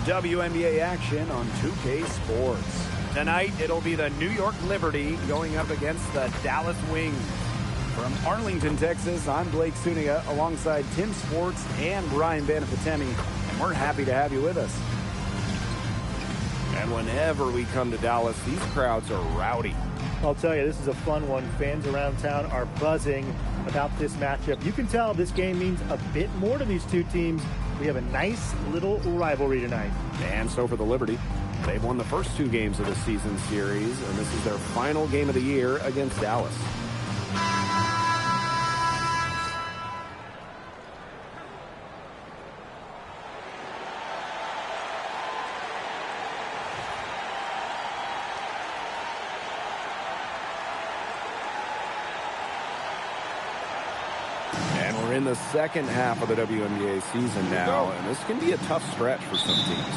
WNBA action on 2K Sports. Tonight, it'll be the New York Liberty going up against the Dallas Wings. From Arlington, Texas, I'm Blake Suniga alongside Tim Sports and Brian Banafitemi, and we're happy to have you with us. And whenever we come to Dallas, these crowds are rowdy. I'll tell you, this is a fun one. Fans around town are buzzing about this matchup. You can tell this game means a bit more to these two teams. We have a nice little rivalry tonight. And so for the Liberty, they've won the first 2 games of the season series, and this is their final game of the year against Dallas. And we're in the second half of the WNBA season now, and this can be a tough stretch for some teams.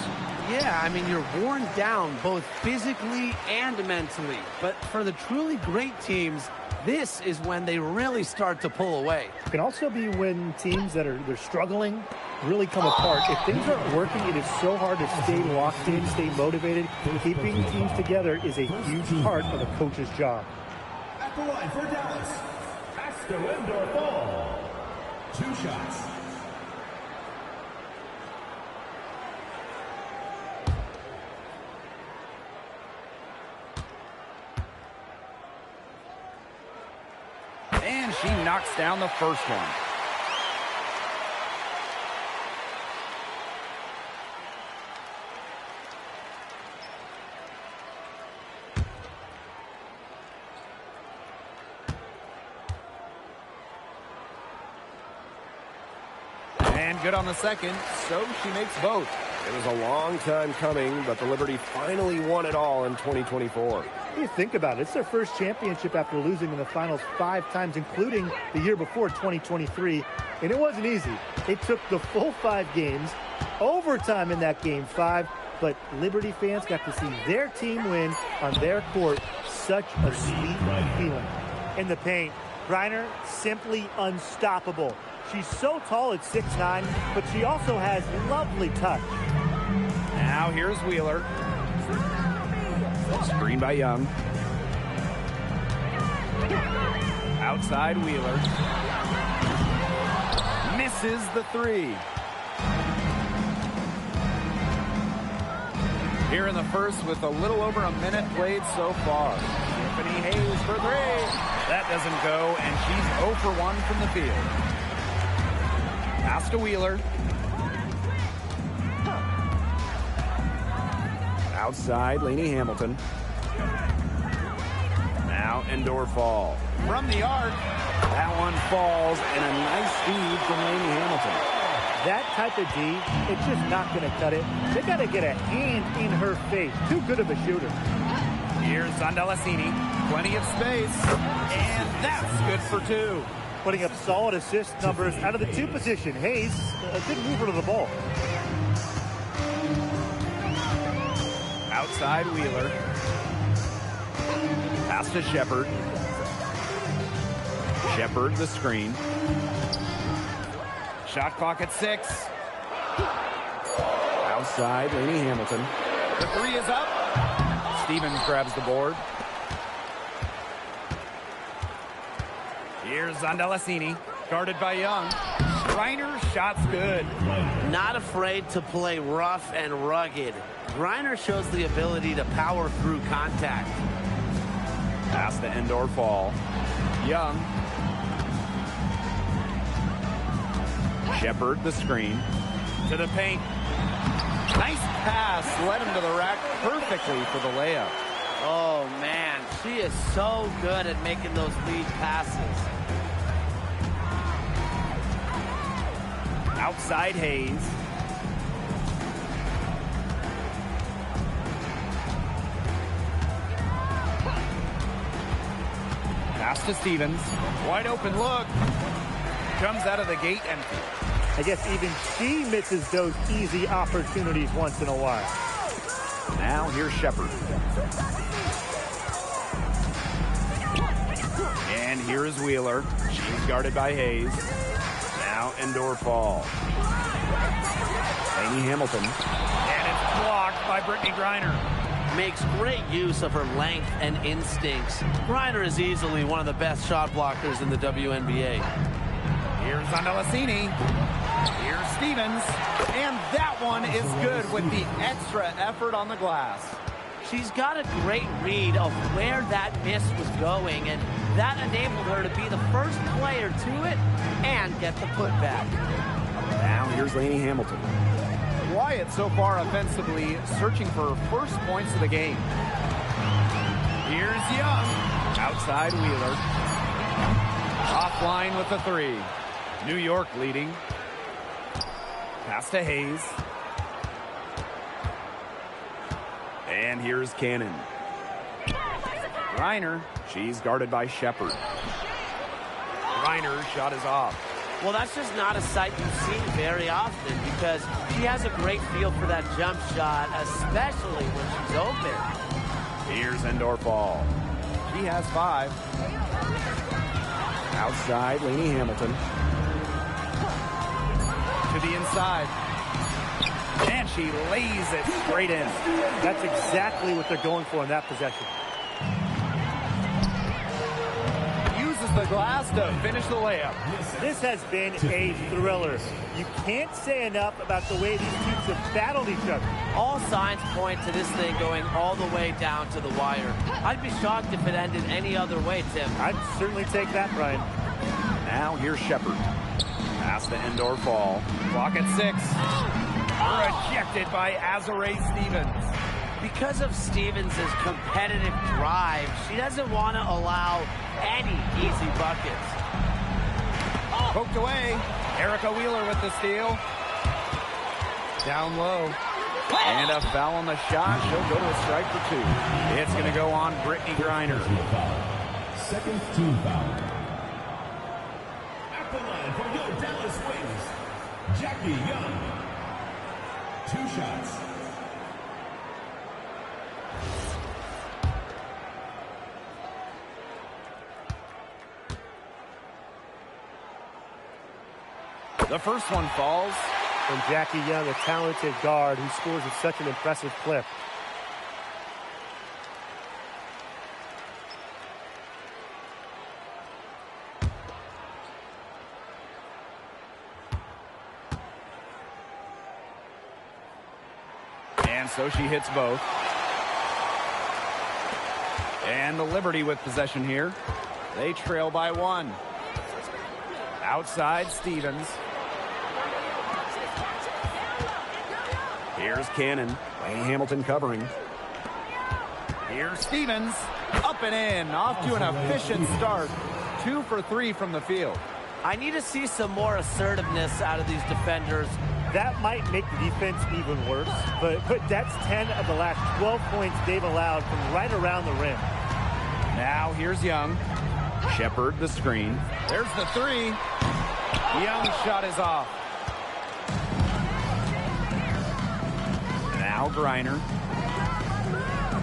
Yeah, I mean, you're worn down both physically and mentally. But for the truly great teams, this is when they really start to pull away. It can also be when teams that are struggling really come apart. If things aren't working, it is so hard to stay locked in, stay motivated. Keeping teams together is a huge part of a coach's job. At the line for Dallas, Asta Ball. 2 shots. And she knocks down the first one. And good on the second, so she makes both. It was a long time coming, but the Liberty finally won it all in 2024. You think about it, it's their first championship after losing in the finals 5 times, including the year before, 2023. And it wasn't easy. It took the full 5 games, overtime in that game 5, but Liberty fans got to see their team win on their court. Such a sweet feeling. In the paint, Griner simply unstoppable. She's so tall at 6'9", but she also has lovely touch. Now here's Wheeler. Screen by Young. Outside Wheeler. Misses the 3. Here in the first with a little over a minute played so far. Tiffany Hayes for 3. That doesn't go, and she's 0 for 1 from the field. Pass to Wheeler. Outside, Lainey Hamilton. Now Endor Fall. From the arc. That one falls, and a nice feed from Lainey Hamilton. That type of D, it's just not going to cut it. They got to get a hand in her face. Too good of a shooter. Here's Zandalasini. Plenty of space. And that's good for 2. Putting up solid assist numbers out of the 2 position. Hayes, a good mover to the ball. Outside Wheeler. Pass to Shepard. Shepard the screen. Shot clock at 6. Outside Lainey Hamilton. The 3 is up. Stevens grabs the board. Here's Zandalasini, guarded by Young. Griner, shot's good. Not afraid to play rough and rugged. Griner shows the ability to power through contact. Pass to Endor Fall. Young. Shepard the screen. To the paint. Nice pass, led him to the rack perfectly for the layup. Oh, man, she is so good at making those lead passes. Outside Hayes. Pass to Stevens. Wide open look. Comes out of the gate empty. I guess even she misses those easy opportunities once in a while. Now here's Shepard. And here is Wheeler. She's guarded by Hayes. Now Endor Fall. Lainey Hamilton. And it's It's blocked by Brittany Griner. Makes great use of her length and instincts. Griner is easily one of the best shot blockers in the WNBA. Here's Andalassini. Here's Stevens. And that one is good with the extra effort on the glass. She's got a great read of where that miss was going, and that enabled her to be the first player to it and get the putback. Now here's Lainey Hamilton. Quiet so far offensively, searching for first points of the game. Here's Young. Outside Wheeler. Offline with the three. New York leading. Pass to Hayes. And here's Cannon. Griner. She's guarded by Shepard. Griner's shot is off. Well, that's just not a sight you see very often because she has a great feel for that jump shot, especially when she's open. Here's Endorf-All. She has 5. Outside, Lainey Hamilton. To the inside. And she lays it straight in. That's exactly what they're going for in that possession. Uses the glass to finish the layup. This has been a thriller. You can't say enough about the way these teams have battled each other. All signs point to this thing going all the way down to the wire. I'd be shocked if it ended any other way, Tim. I'd certainly take that, Brian. Now here's Shepard. Pass to Endorf-All. Clock at 6. Rejected by Azurá Stevens. Because of Stevens' competitive drive, she doesn't want to allow any easy buckets. Poked away. Erica Wheeler with the steal. Down low. And a foul on the shot. She'll go to a strike for 2. It's going to go on Brittany Griner. Second team foul. At the line for your Dallas Wings, Jackie Young. 2 shots. The first one falls. And Jackie Young, a talented guard who scores at such an impressive clip. And so she hits both. And the Liberty with possession here. They trail by 1. Outside Stevens. Here's Cannon. Lainey Hamilton covering. Here's Stevens. Up and in. Off to an efficient start. 2 for 3 from the field. I need to see some more assertiveness out of these defenders. That might make the defense even worse, but that's 10 of the last 12 points they've allowed from right around the rim. Now here's Young. Shepard the screen. There's the 3. Young's shot is off. Now Griner.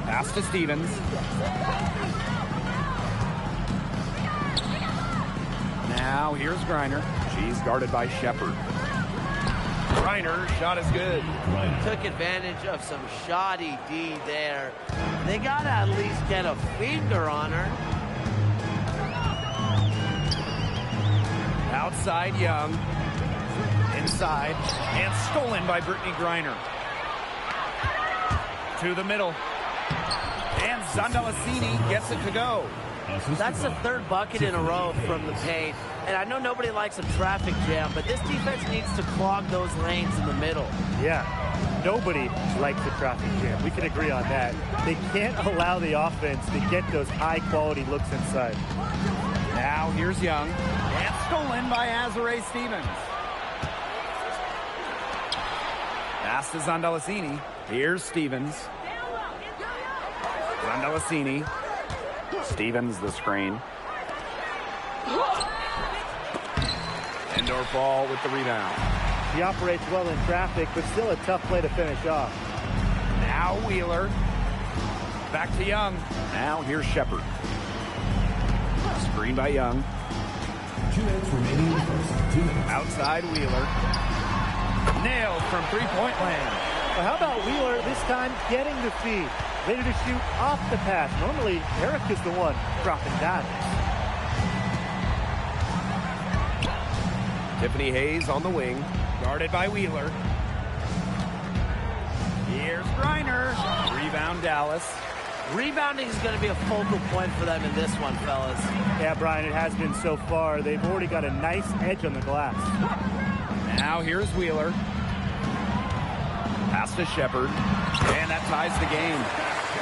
Pass to Stevens. Now here's Griner. She's guarded by Shepard. Griner's shot is good. Took advantage of some shoddy D there. They got to at least get a finger on her. Outside Young. Inside. And stolen by Brittany Griner. To the middle. And Andalassini gets it to go. That's the 3rd bucket in a row from the paint. And I know nobody likes a traffic jam, but this defense needs to clog those lanes in the middle. Yeah, nobody likes the traffic jam. We can agree on that. They can't allow the offense to get those high-quality looks inside. Now here's Young. And stolen by Azurá Stevens. Pass to Andalassini. Here's Stevens. Andalassini. Stevens the screen. Endorf-All with the rebound. He operates well in traffic, but still a tough play to finish off. Now Wheeler. Back to Young. Now here's Shepard. Screen by Young. 2 minutes remaining in the first. 2 minutes. Outside Wheeler. Nailed from 3-point land. Well, how about Wheeler this time getting the feed? Ready to shoot off the pass. Normally, Eric is the one dropping dimes. Tiffany Hayes on the wing, guarded by Wheeler. Here's Griner. Rebound, Dallas. Rebounding is going to be a focal point for them in this one, fellas. Yeah, Brian, it has been so far. They've already got a nice edge on the glass. Now here's Wheeler. Pass to Shepard. And that ties the game.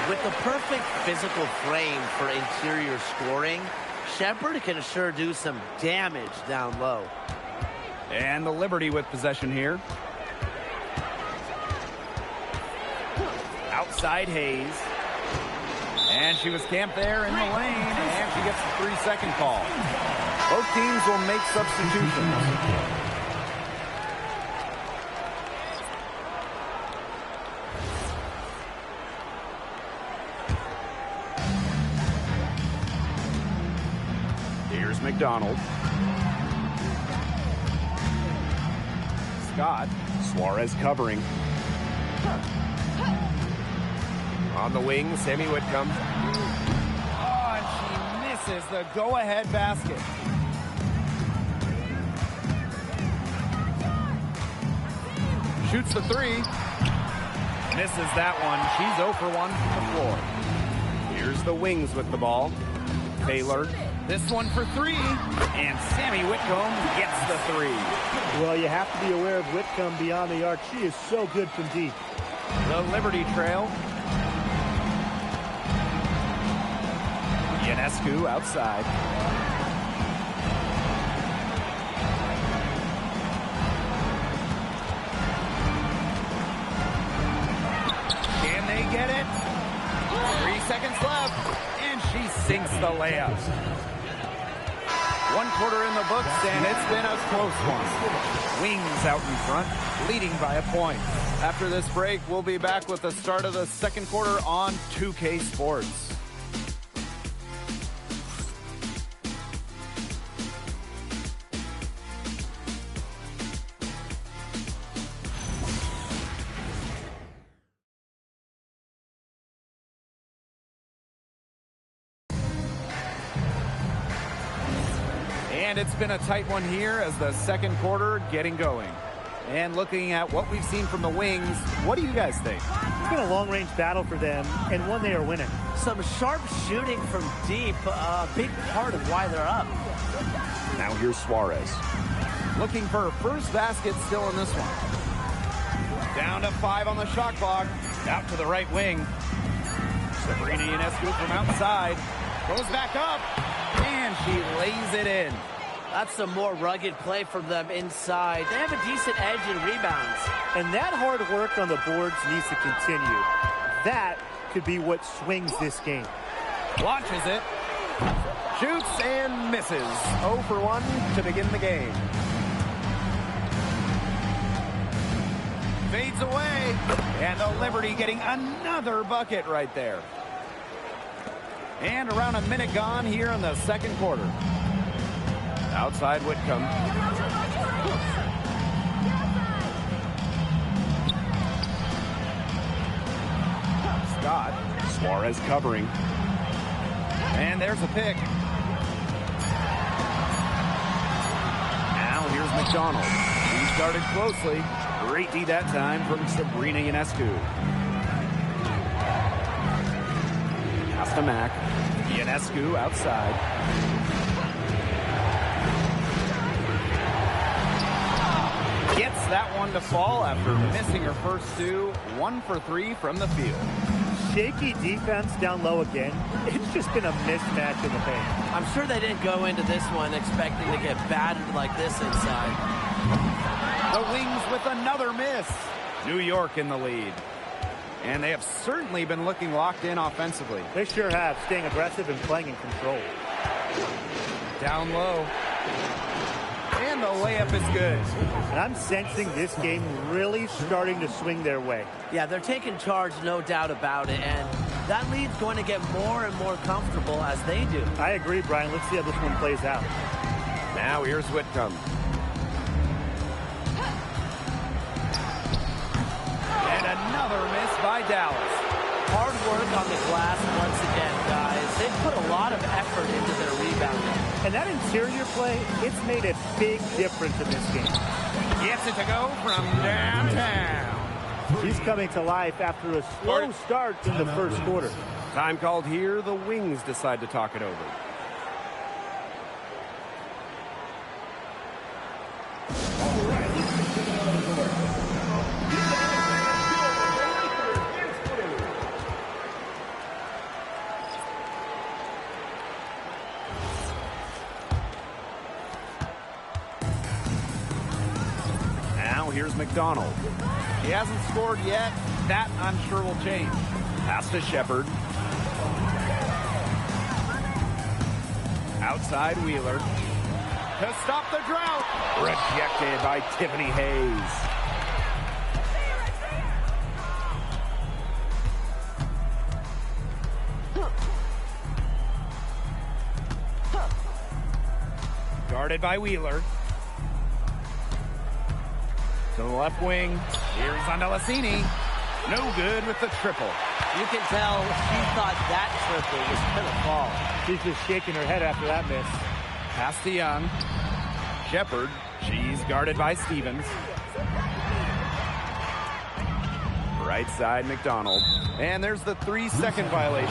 With the perfect physical frame for interior scoring, Shepard can sure do some damage down low. And the Liberty with possession here. Outside Hayes. And she was camped there in the lane, and she gets the 3-second call. Both teams will make substitutions. Here's McDonald. Scott. Suarez covering. On the wing, Sammy Whitcomb. Oh, and she misses the go-ahead basket. Shoots the three. Misses that one. She's 0 for 1 from the floor. Here's the wings with the ball. Taylor. This one for three. And Sammy Whitcomb gets the three. Well, you have to be aware of Whitcomb beyond the arc. She is so good from deep. The Liberty trail. Ionescu outside. Can they get it? 3 seconds left, and she sinks the layup. 1 quarter in the books, and it's been a close one. Wings out in front, leading by a point. After this break, we'll be back with the start of the second quarter on 2K Sports. And it's been a tight one here as the second quarter getting going. And looking at what we've seen from the wings, what do you guys think? It's been a long-range battle for them, and one they are winning. Some sharp shooting from deep, a big part of why they're up. Now here's Suarez. Looking for her first basket still in this one. Down to 5 on the shot clock. Out to the right wing. Sabrina Ionescu from outside. Goes back up, and she lays it in. That's some more rugged play from them inside. They have a decent edge in rebounds. And that hard work on the boards needs to continue. That could be what swings this game. Launches it. Shoots and misses. 0 for 1 to begin the game. Fades away. And the Liberty getting another bucket right there. And around a minute gone here in the second quarter. Outside Whitcomb. Scott. Suarez covering. And there's a pick. Now here's McDonald. He started closely. Great D that time from Sabrina Ionescu. Pass to Mack. Ionescu outside. Gets that one to fall after missing her first 2. 1 for 3 from the field. Shaky defense down low again. It's just been a mismatch in the paint. I'm sure they didn't go into this one expecting to get battered like this inside. The Wings with another miss. New York in the lead. And they have certainly been looking locked in offensively. They sure have, staying aggressive and playing in control. Down low. And the layup is good. And I'm sensing this game really starting to swing their way. Yeah, they're taking charge, no doubt about it. And that lead's going to get more and more comfortable as they do. I agree, Brian. Let's see how this one plays out. Now here's Whitcomb. And Another miss by Dallas. Hard work on the glass once again, guys. They've put a lot of effort into their rebounding. And that interior play, it's made a big difference in this game. Gets it to go from downtown. He's coming to life after a slow start in the first quarter. Time called here. The Wings decide to talk it over. Now here's McDonald. He hasn't scored yet. That, I'm sure, will change. Pass to Shepard. Outside Wheeler. To stop the drought. Rejected by Tiffany Hayes. Guarded by Wheeler. To the left wing. Here's Andalassini. No good with the triple. You can tell she thought that triple was going to fall. She's just shaking her head after that miss. Pass to Young. Shepard. She's guarded by Stevens. Right side, McDonald. And there's the 3-second violation.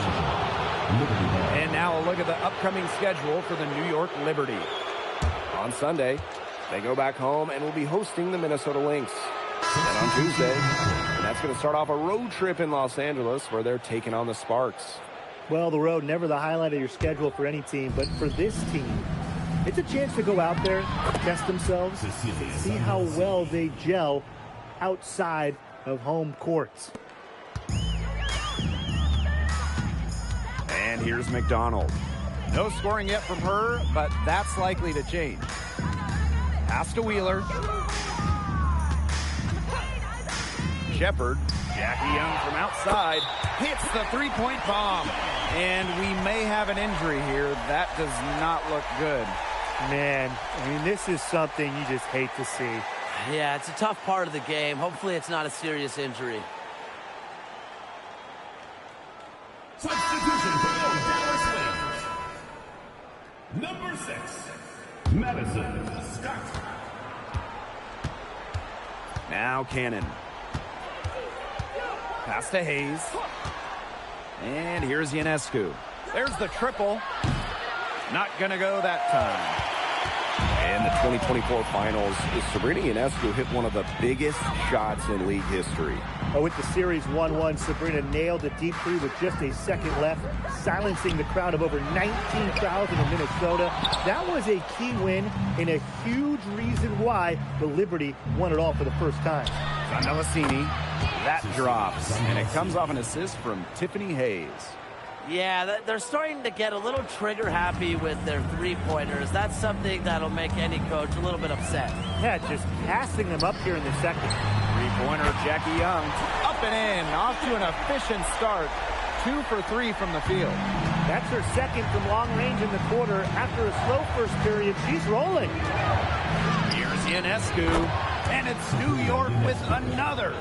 And now a look at the upcoming schedule for the New York Liberty. On Sunday, they go back home and will be hosting the Minnesota Lynx. Then on Tuesday, that's going to start off a road trip in Los Angeles where they're taking on the Sparks. Well, the road, never the highlight of your schedule for any team, but for this team, it's a chance to go out there, test themselves, see how well they gel outside of home courts. And here's McDonald. No scoring yet from her, but that's likely to change. Pass to Wheeler. Shepard. Jackie Young from outside hits the three-point bomb. And we may have an injury here. That does not look good. Man, I mean, this is something you just hate to see. Yeah, it's a tough part of the game. Hopefully it's not a serious injury. Substitution for the Dallas Wings. Number 6, Madison Scott. Now Cannon. Pass to Hayes. And here's Ionescu. There's the triple. Not going to go that time. And the 2024 finals, Sabrina Ionescu hit one of the biggest shots in league history. With the series 1-1, Sabrina nailed a deep three with just a second left, silencing the crowd of over 19,000 in Minnesota. That was a key win and a huge reason why the Liberty won it all for the first time. Andalassini. That drops, and it comes off an assist from Tiffany Hayes. Yeah, they're starting to get a little trigger happy with their three-pointers. That's something that'll make any coach a little bit upset. Yeah, just passing them up here in the second. Three-pointer, Jackie Young. Up and in, off to an efficient start. 2 for 3 from the field. That's her second from long range in the quarter. After a slow first period, she's rolling. Here's Ionescu, and it's New York with another.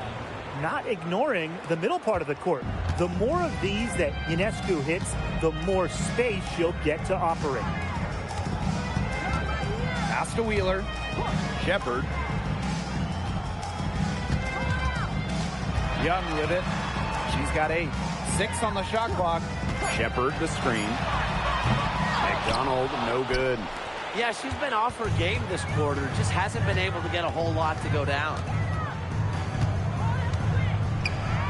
Not ignoring the middle part of the court. The more of these that Ionescu hits, the more space she'll get to operate. Pass to Wheeler. Shepard. Young with it. She's got 8. 6 on the shot clock. Shepard the screen. McDonald, no good. Yeah, she's been off her game this quarter. Just hasn't been able to get a whole lot to go down.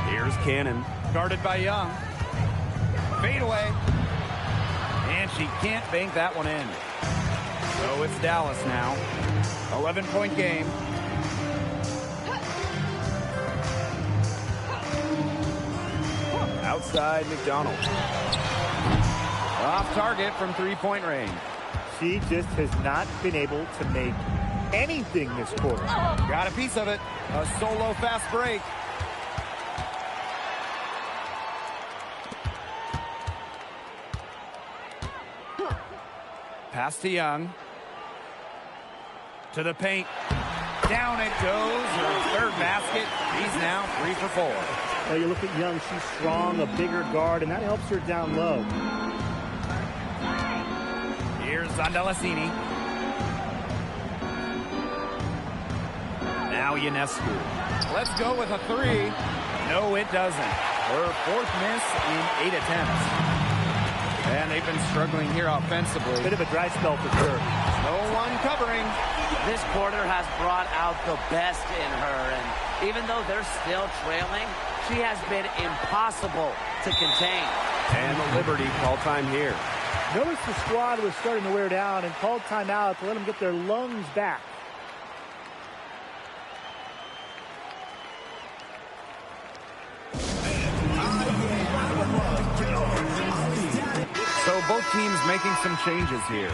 Here's Cannon, guarded by Young. Fade away. And she can't bank that one in. So it's Dallas now. 11-point game. Outside McDonald. Off target from three-point range. She just has not been able to make anything this quarter. Got a piece of it. A solo fast break. Pass to Young. To the paint. Down it goes. Her third basket. She's now 3 for 4. Well, you look at Young. She's strong, a bigger guard, and that helps her down low. Here's Zandalasini. Now Ionescu. Let's go with a 3. No, it doesn't. Her 4th miss in 8 attempts. And they've been struggling here offensively. Bit of a dry spell for sure. No one covering. This quarter has brought out the best in her, and even though they're still trailing, she has been impossible to contain. And the Liberty call time here. Notice the squad was starting to wear down and called timeout to let them get their lungs back. So both teams making some changes here.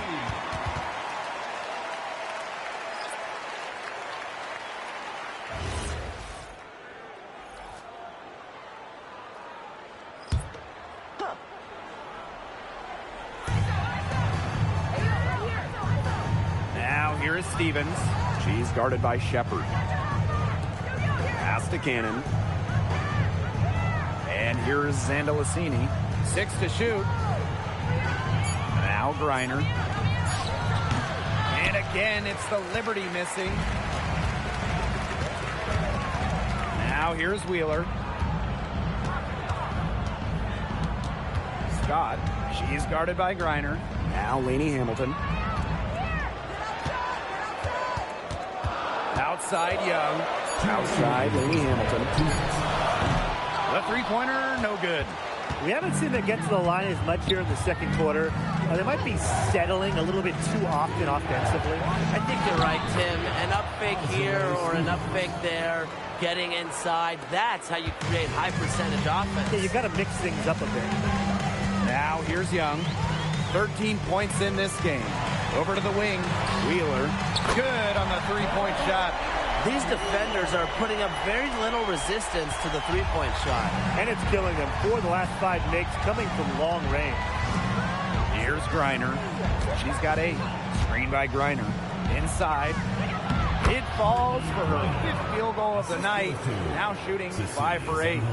Now here is Stevens. She's guarded by Shepard. Pass to Cannon. And here is Zandalasini. 6 to shoot. Now Griner. And again, it's the Liberty missing. Now here's Wheeler. Scott. She's guarded by Griner. Now Lainey Hamilton. Outside Young. Outside Lainey Hamilton. The three-pointer, no good. We haven't seen them get to the line as much here in the second quarter. They might be settling a little bit too often offensively. I think you're right, Tim. An up fake here or an up fake there, getting inside. That's how you create high percentage offense. Yeah, you've got to mix things up a bit. Now here's Young. 13 points in this game. Over to the wing. Wheeler. Good on the three-point shot. These defenders are putting up very little resistance to the three-point shot. And it's killing them. 4 of the last 5 makes coming from long range. Here's Griner. She's got 8. Screen by Griner. Inside. It falls for her 5th field goal of the night. Now shooting 5 for 8.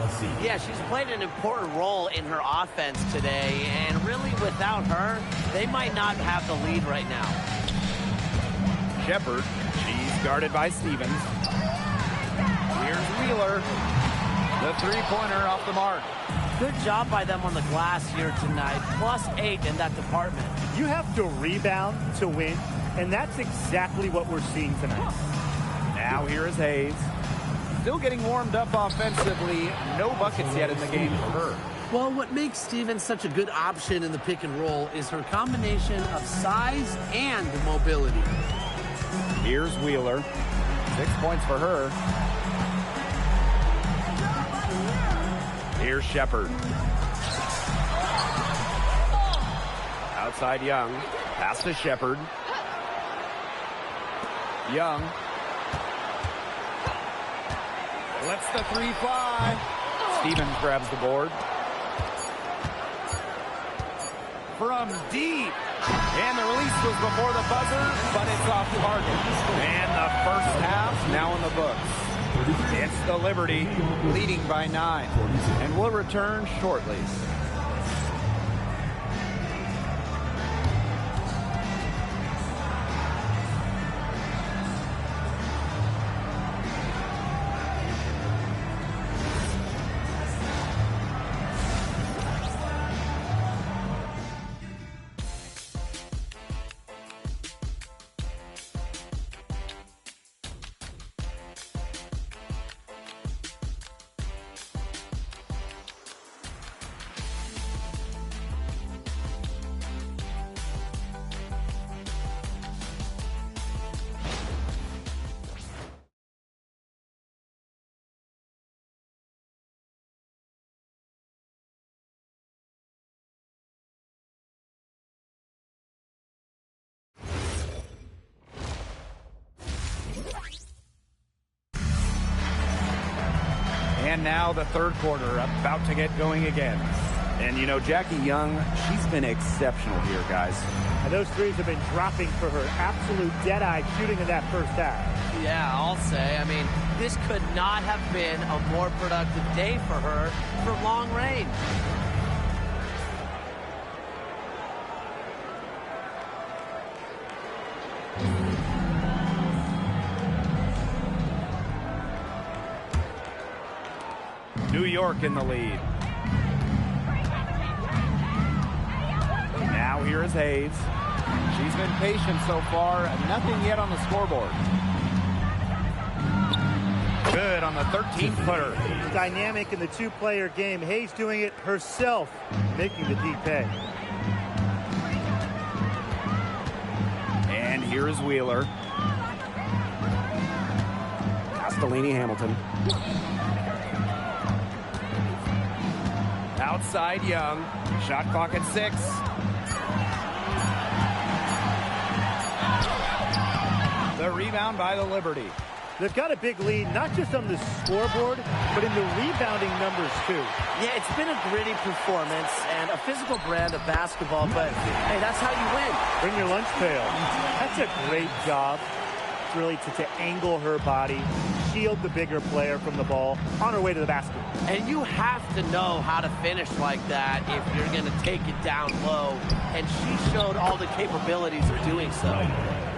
Yeah, she's played an important role in her offense today. And really, without her, they might not have the lead right now. Shepard. She's guarded by Stevens. Here's Wheeler. The three-pointer off the mark. Good job by them on the glass here tonight. +8 in that department. You have to rebound to win, and that's exactly what we're seeing tonight. Now here is Hayes. Still getting warmed up offensively. No buckets yet in the game for her. Well, what makes Stevens such a good option in the pick and roll is her combination of size and mobility. Here's Wheeler. 6 points for her. Here's Shepard. Outside Young. Pass to Shepard. Young. Lets the 3 fly. Stevens grabs the board. From deep. And the release was before the buzzer, but it's off target. And the first half now in the books. It's the Liberty leading by 9. And we'll return shortly. And now the third quarter about to get going again. And, you know, Jackie Young, she's been exceptional here, guys. And those threes have been dropping for her. Absolute dead-eye shooting in that first half. Yeah, I'll say. I mean, this could not have been a more productive day for her for long range. New York in the lead. Now here is Hayes. She's been patient so far. Nothing yet on the scoreboard. Good on the 13-footer. Dynamic in the two-player game. Hayes doing it herself, making the D pay. And here is Wheeler. Castellini Hamilton. Outside Young. Shot clock at 6. The rebound by the Liberty. They've got a big lead, not just on the scoreboard, but in the rebounding numbers, too. Yeah, it's been a gritty performance and a physical brand of basketball, but, hey, that's how you win. Bring your lunch pail. That's a great job, really, to angle her body, shield the bigger player from the ball on her way to the basket. And you have to know how to finish like that if you're going to take it down low, and she showed all the capabilities of doing so.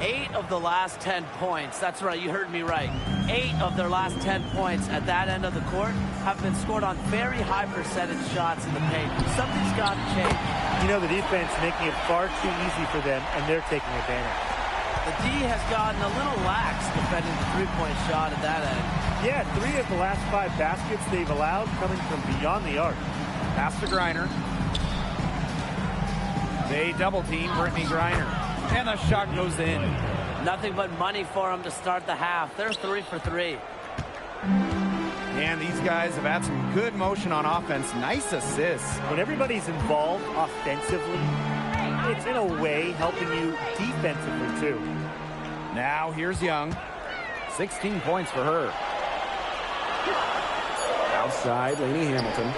8 of the last 10 points, that's right, you heard me right. 8 of their last 10 points at that end of the court have been scored on very high percentage shots in the paint. Something's got to change. You know, the defense making it far too easy for them, and they're taking advantage. The D has gotten a little lax defending the three-point shot at that end. Yeah, 3 of the last 5 baskets they've allowed coming from beyond the arc. Pass to Griner. They double-team Brittany Griner. And the shot goes in. Nothing but money for them to start the half. They're 3 for 3. And these guys have had some good motion on offense. Nice assists. When everybody's involved offensively, it's in a way helping you defensively, too. Now here's Young. 16 points for her. Outside, Lainey Hamilton.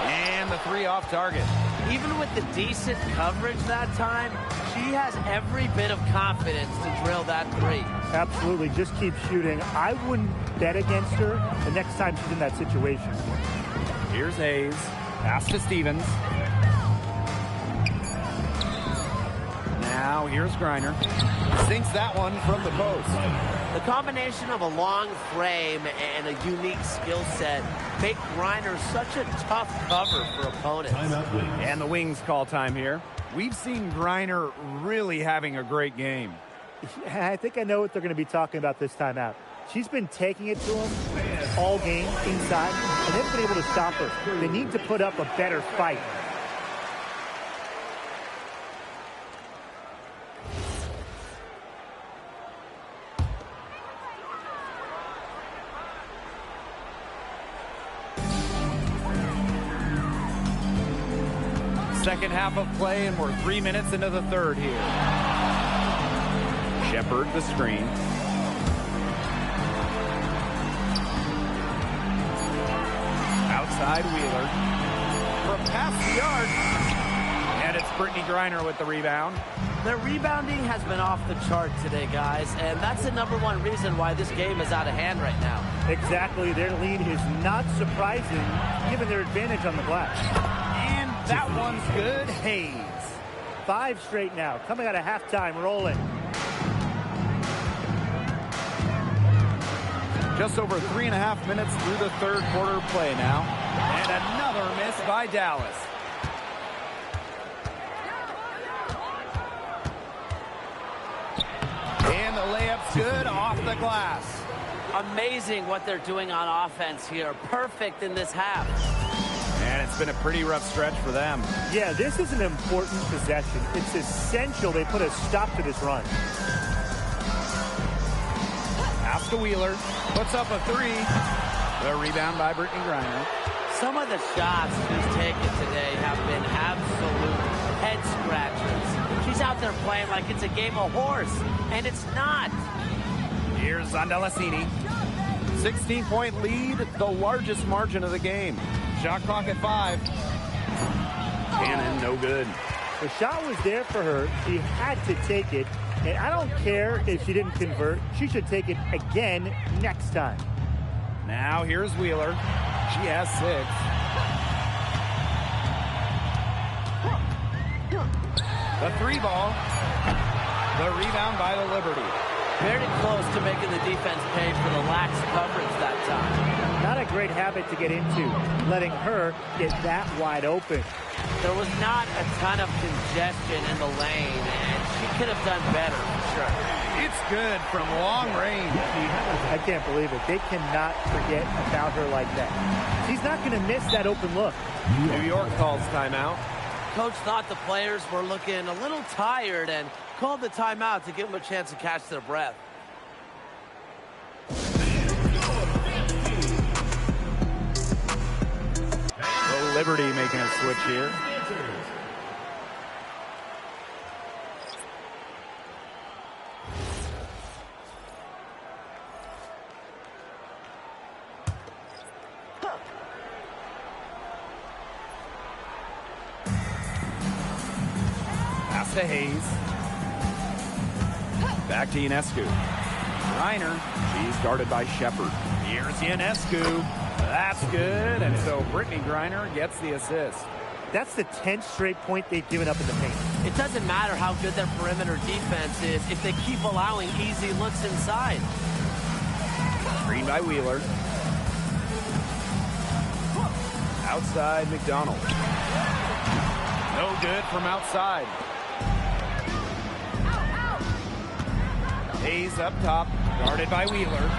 And the 3 off target. Even with the decent coverage that time, she has every bit of confidence to drill that 3. Absolutely. Just keep shooting. I wouldn't bet against her the next time she's in that situation. Here's Hayes. Pass to Stevens. Now here's Griner. Sinks that one from the post. The combination of a long frame and a unique skill set make Griner such a tough cover for opponents. And the Wings call time here. We've seen Griner really having a great game. I think I know what they're going to be talking about this time out. She's been taking it to them all game inside, and they've been able to stop her. They need to put up a better fight. Second half of play, and we're 3 minutes into the third here. Shepard, the screen. Outside Wheeler. From past the arc. And it's Brittany Griner with the rebound. Their rebounding has been off the chart today, guys, and that's the #1 reason why this game is out of hand right now. Exactly. Their lead is not surprising, given their advantage on the glass. And that one's good. Hayes. 5 straight now. Coming out of halftime, rolling. Just over 3.5 minutes through the third quarter play now. And another miss by Dallas. And the layup's good off the glass. Amazing what they're doing on offense here. Perfect in this half. And it's been a pretty rough stretch for them. Yeah, this is an important possession. It's essential they put a stop to this run. Pass to Wheeler. Puts up a 3. The rebound by Brittany Griner. Some of the shots she's taken today have been absolute head scratchers. She's out there playing like it's a game of horse, and it's not. Here's Zondalasini. 16-point lead, the largest margin of the game. Shot clock at 5. Cannon, no good. The shot was there for her. She had to take it. And I don't care if she didn't convert. She should take it again next time. Now here's Wheeler. She has 6. The 3 ball. The rebound by the Liberty. Very close to making the defense pay for the lax coverage that time. Not a great habit to get into, letting her get that wide open. There was not a ton of congestion in the lane, and she could have done better for sure. It's good from long range. I can't believe it. They cannot forget about her like that. She's not going to miss that open look. New York calls timeout. Coach thought the players were looking a little tired and called the timeout to give them a chance to catch their breath. The Liberty making a switch here. Pass to Hayes. Back to Ionescu. Reiner. She's guarded by Shepard. Here's Ionescu. That's good. And so Brittany Griner gets the assist. That's the 10th straight point they've given up in the paint. It doesn't matter how good their perimeter defense is if they keep allowing easy looks inside. Screen by Wheeler. Outside McDonald. No good from outside. Hayes up top, guarded by Wheeler.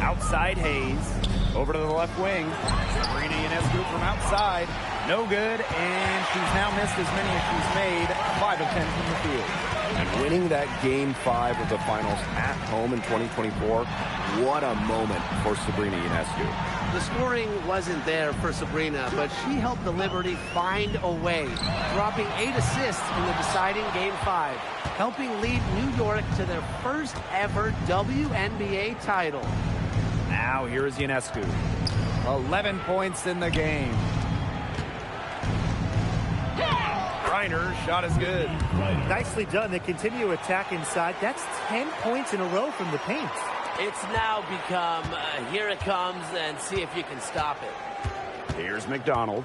Outside Hayes. Over to the left wing. Sabrina Ionescu from outside. No good, and she's now missed as many as she's made. 5 of 10 from the field. And winning that Game 5 of the finals at home in 2024, what a moment for Sabrina Ionescu. The scoring wasn't there for Sabrina, but she helped the Liberty find a way, dropping 8 assists in the deciding Game 5, helping lead New York to their first ever WNBA title. Now here's Ionescu. 11 points in the game. Reiner's shot is good. Nicely done. They continue to attack inside. That's 10 points in a row from the paint. It's now become, here it comes, and see if you can stop it. Here's McDonald.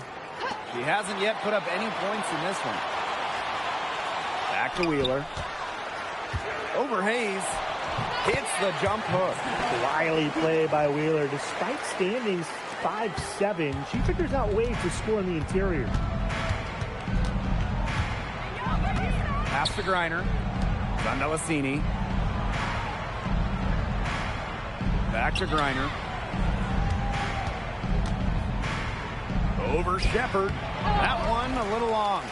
She hasn't yet put up any points in this one. Back to Wheeler. Over Hayes. Hits the jump hook. Wily play by Wheeler. Despite standings 5'7", she figures out ways to score in the interior. Pass to Griner. Zandelasini. Back to Griner. Over Shepard. That one a little long.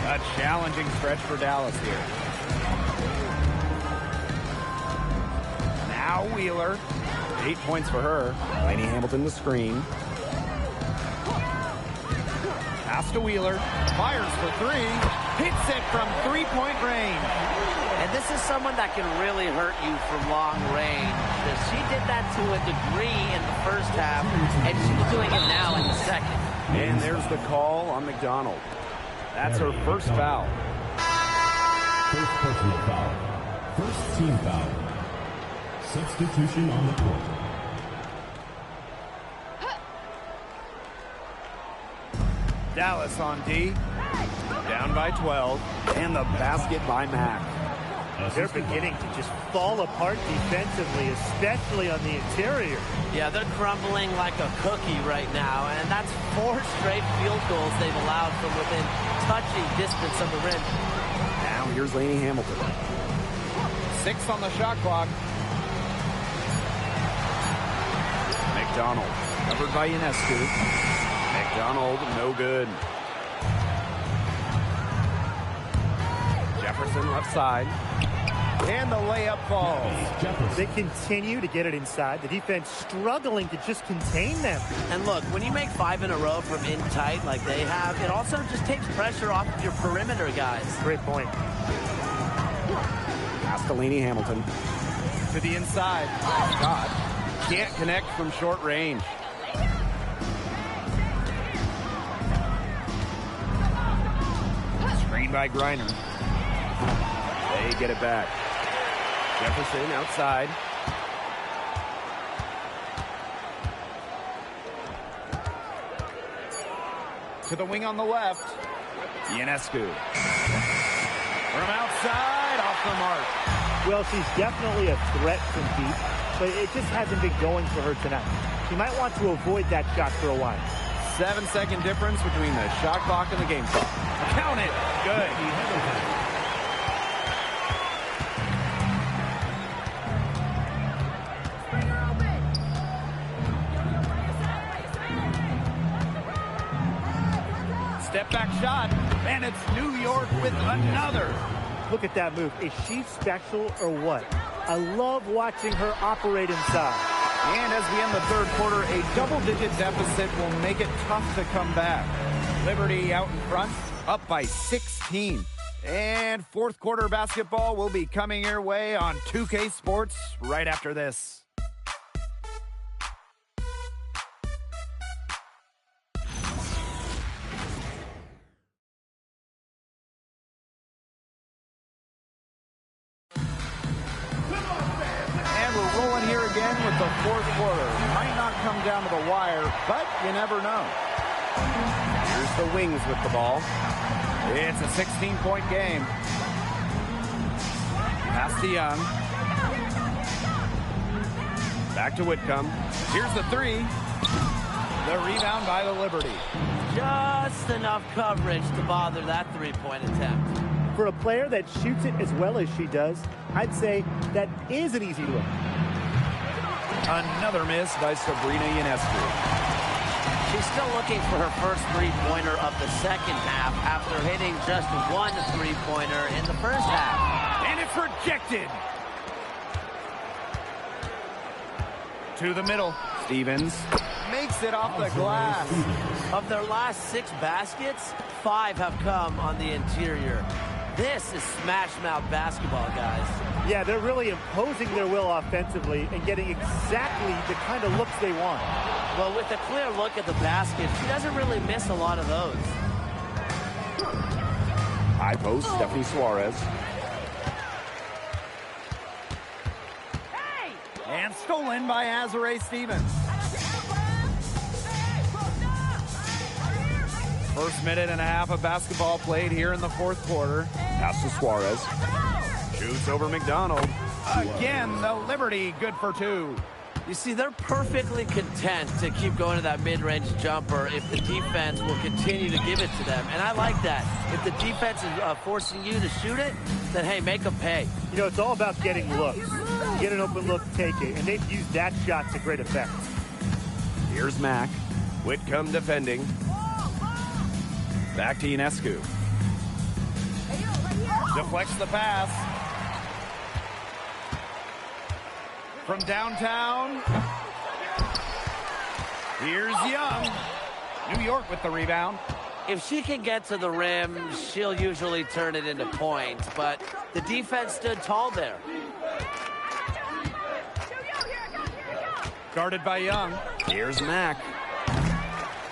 A challenging stretch for Dallas here. Now Wheeler. 8 points for her. Lainey Hamilton the screen. Pass to Wheeler. Fires for 3. Hits it from 3-point range. And this is someone that can really hurt you from long range. She did that to a degree in the first half, and she's doing it now in the second. And there's the call on McDonald. That's her first foul. First personal foul. First team foul. Substitution on the court. Dallas on D. Down by 12. And the basket by Mack. They're beginning to just fall apart defensively, especially on the interior. Yeah, they're crumbling like a cookie right now, and that's 4 straight field goals they've allowed from within touching distance of the rim. Now here's Lainey Hamilton. 6 on the shot clock. McDonald, covered by Ionescu. McDonald, no good. Jefferson left side. And the layup falls. They continue to get it inside. The defense struggling to just contain them. And look, when you make 5 in a row from in tight like they have, it also just takes pressure off of your perimeter guys. Great point. Pass to Lainey Hamilton. To the inside. Scott can't connect from short range. by Griner. They get it back. Jefferson outside. To the wing on the left. Ionescu. From outside, off the mark. Well, she's definitely a threat from deep, but it just hasn't been going for her tonight. She might want to avoid that shot for a while. 7-second difference between the shot clock and the game clock. Count it. Good. Step back shot, and it's New York with another. Look at that move. Is she special or what? I love watching her operate inside. And as we end the third quarter, a double-digit deficit will make it tough to come back. Liberty out in front, up by 16. And fourth quarter basketball will be coming your way on 2K Sports right after this. Again with the fourth quarter. Might not come down to the wire, but you never know. Here's the Wings with the ball. It's a 16-point game. Pass to Young. Back to Whitcomb. Here's the three. The rebound by the Liberty. Just enough coverage to bother that three-point attempt. For a player that shoots it as well as she does, I'd say that is an easy look. Another miss by Sabrina Ionescu. She's still looking for her first three-pointer of the second half after hitting just one three-pointer in the first half. And it's rejected. To the middle. Stevens makes it off the glass. Of their last 6 baskets, 5 have come on the interior. This is smash-mouth basketball, guys. Yeah, they're really imposing their will offensively and getting exactly the kind of looks they want. Well, with a clear look at the basket, she doesn't really miss a lot of those. High post, Stephanie Suarez. And stolen by Azare Stevens. First minute and a half of basketball played here in the fourth quarter. Pass to Suarez. Shoots over McDonald. Again, the Liberty good for 2. You see, they're perfectly content to keep going to that mid-range jumper if the defense will continue to give it to them. And I like that. If the defense is forcing you to shoot it, then, hey, make them pay. You know, it's all about getting looks. Get an open look, take it. And they've used that shot to great effect. Here's Mack. Whitcomb defending. Back to Ionescu. Deflects the pass. From downtown. Here's Young. New York with the rebound. If she can get to the rim, she'll usually turn it into points, but the defense stood tall there. Guarded by Young. Here's Mack.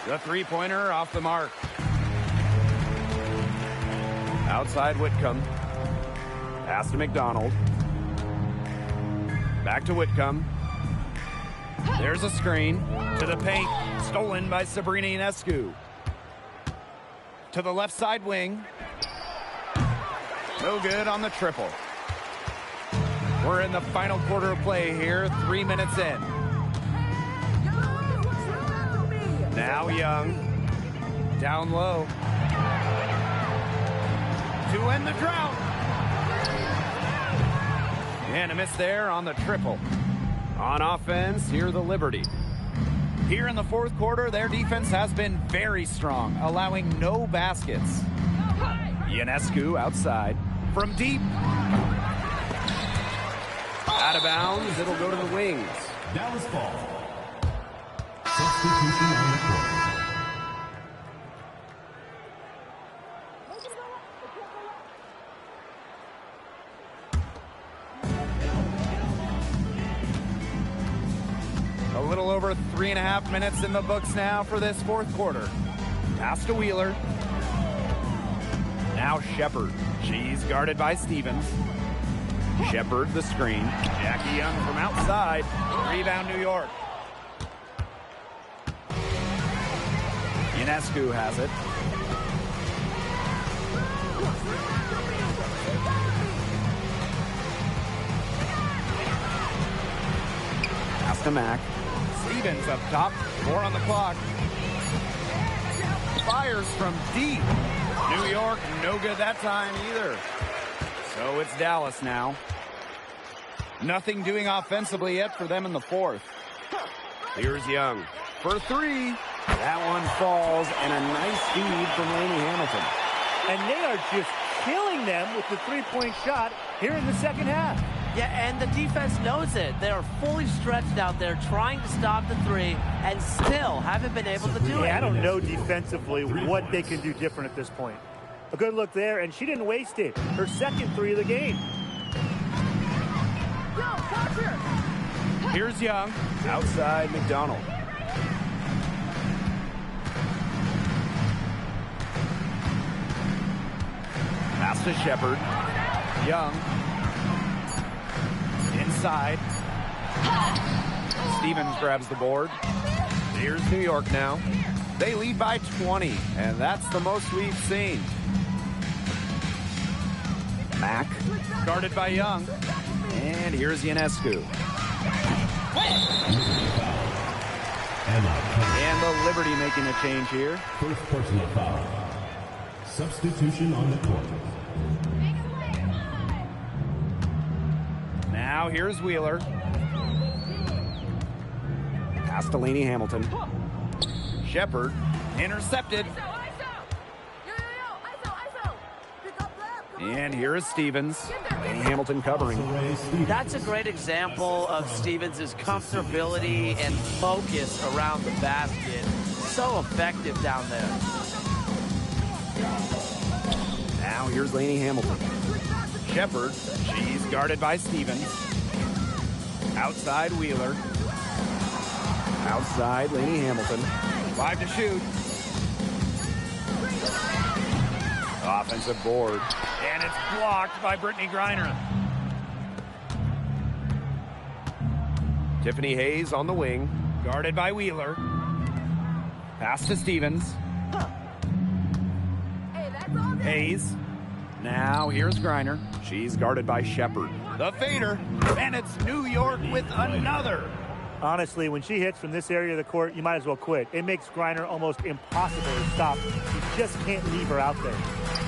The three-pointer off the mark. Outside Whitcomb. Pass to McDonald. Back to Whitcomb. There's a screen. To the paint. Stolen by Sabrina Ionescu. To the left side wing. No good on the triple. We're in the final quarter of play here. 3 minutes in. Now Young. Down low. To end the drought. And a miss there on the triple. On offense, here the Liberty. Here in the fourth quarter, their defense has been very strong, allowing no baskets. Ionescu outside. From deep. Out of bounds, it'll go to the Wings. Dallas ball. Substitution on the court. A little over 3.5 minutes in the books now for this fourth quarter. Pass to Wheeler. Now Shepard. She's guarded by Stevens. Shepard the screen. Jackie Young from outside. Rebound New York. Ionescu has it. Pass to Mack. Stevens up top. 4 on the clock. Fires from deep. New York, no good that time either. So it's Dallas now. Nothing doing offensively yet for them in the fourth. Here's Young for 3. That one falls, and a nice feed from Lainey Hamilton. And they are just killing them with the three-point shot here in the second half. Yeah, and the defense knows it. They are fully stretched out there trying to stop the three and still haven't been able to do it. I don't know defensively what they can do different at this point. A good look there, and she didn't waste it. Her second 3 of the game. Here's Young. Outside McDonald. Pass to Shepard. Young. Inside. Stevens grabs the board. Here's New York now. They lead by 20, and that's the most we've seen. Mack, guarded by Young. And here's Ionescu. And the Liberty making a change here. First personal foul. Substitution on the court. Now here's Wheeler. Pass to Lainey Hamilton. Shepard intercepted. And here is Stevens. Lainey Hamilton covering. That's a great example of Stevens' comfortability and focus around the basket. So effective down there. Now here's Lainey Hamilton. Shepard. She's guarded by Stevens. Outside Wheeler. Outside Lainey Hamilton. 5 to shoot. Offensive board. And it's blocked by Brittany Griner. Tiffany Hayes on the wing. Guarded by Wheeler. Pass to Stevens. Hayes. Now here's Griner. She's guarded by Shepard. The fader. And it's New York with another. Honestly, when she hits from this area of the court, you might as well quit. It makes Griner almost impossible to stop. You just can't leave her out there.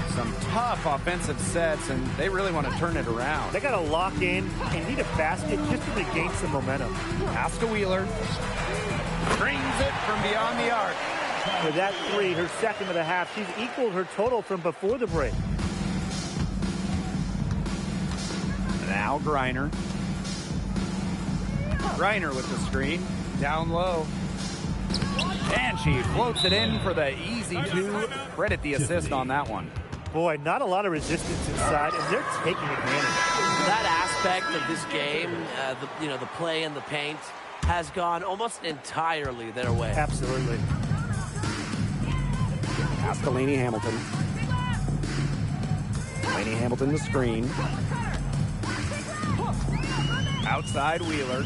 Some tough offensive sets, and they really want to turn it around. They got to lock in and need a basket just to regain some momentum. Pass to Wheeler. Brings it from beyond the arc. With that 3, her second of the half, she's equaled her total from before the break. Now Griner. Griner with the screen. Down low. And she floats it in for the easy 2. Credit the assist on that one. Boy, not a lot of resistance inside, and they're taking advantage. That aspect of this game, the play in the paint, has gone almost entirely their way. Absolutely. Pass to Lainey Hamilton. Lainey Hamilton the screen. Outside Wheeler.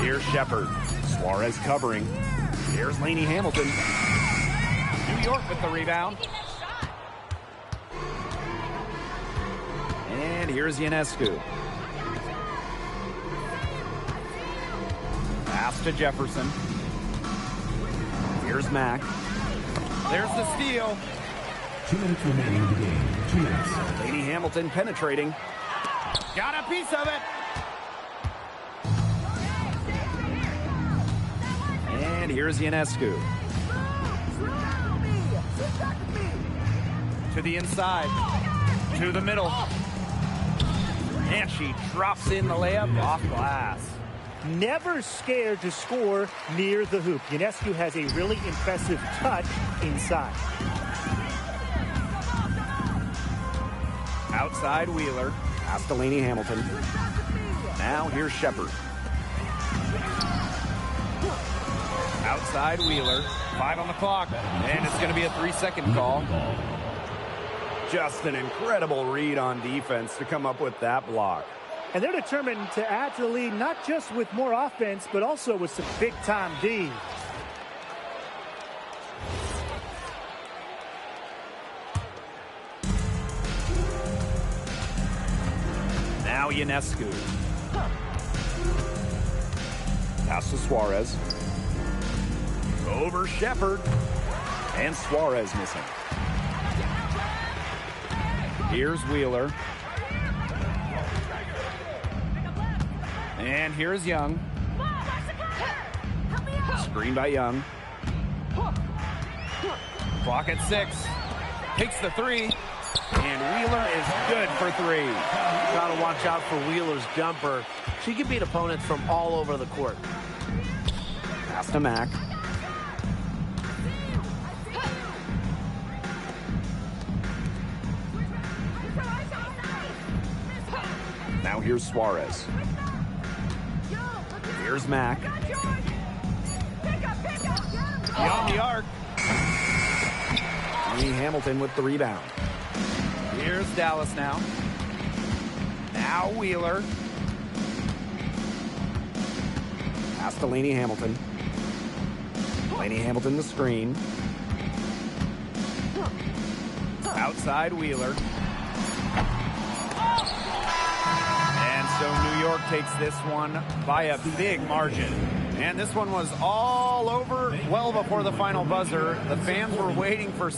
Here's Shepard. Suarez covering. Here's Lainey Hamilton. New York with the rebound. And here's Ionescu. Pass to Jefferson. Here's Mack. There's the steal. 2 minutes remaining in the game. 2 minutes. Lainey Hamilton penetrating. Got a piece of it. And here's Ionescu. To the inside. To the middle. And she drops in the layup off glass. Never scared to score near the hoop. Ionescu has a really impressive touch inside. Outside Wheeler. Pass to Lainey Hamilton. Now here's Shepard. Outside Wheeler. 5 on the clock. And it's going to be a 3-second call. Just an incredible read on defense to come up with that block. And they're determined to add to the lead, not just with more offense, but also with some big-time D. Now Ionescu. Pass to Suarez. Over Shepard. And Suarez missing. Here's Wheeler. And here's Young. Screen by Young. Clock at 6. Takes the 3. And Wheeler is good for 3. Got to watch out for Wheeler's jumper. She can beat opponents from all over the court. Pass to Mack. Now here's Suarez. Here's Mack. Beyond the arc. Lee Hamilton with the rebound. Here's Dallas now. Now Wheeler. Pass to Laney Hamilton. Laney Hamilton the screen. Outside Wheeler. And so New York takes this one by a big margin. And this one was all over well before the final buzzer. The fans were waiting for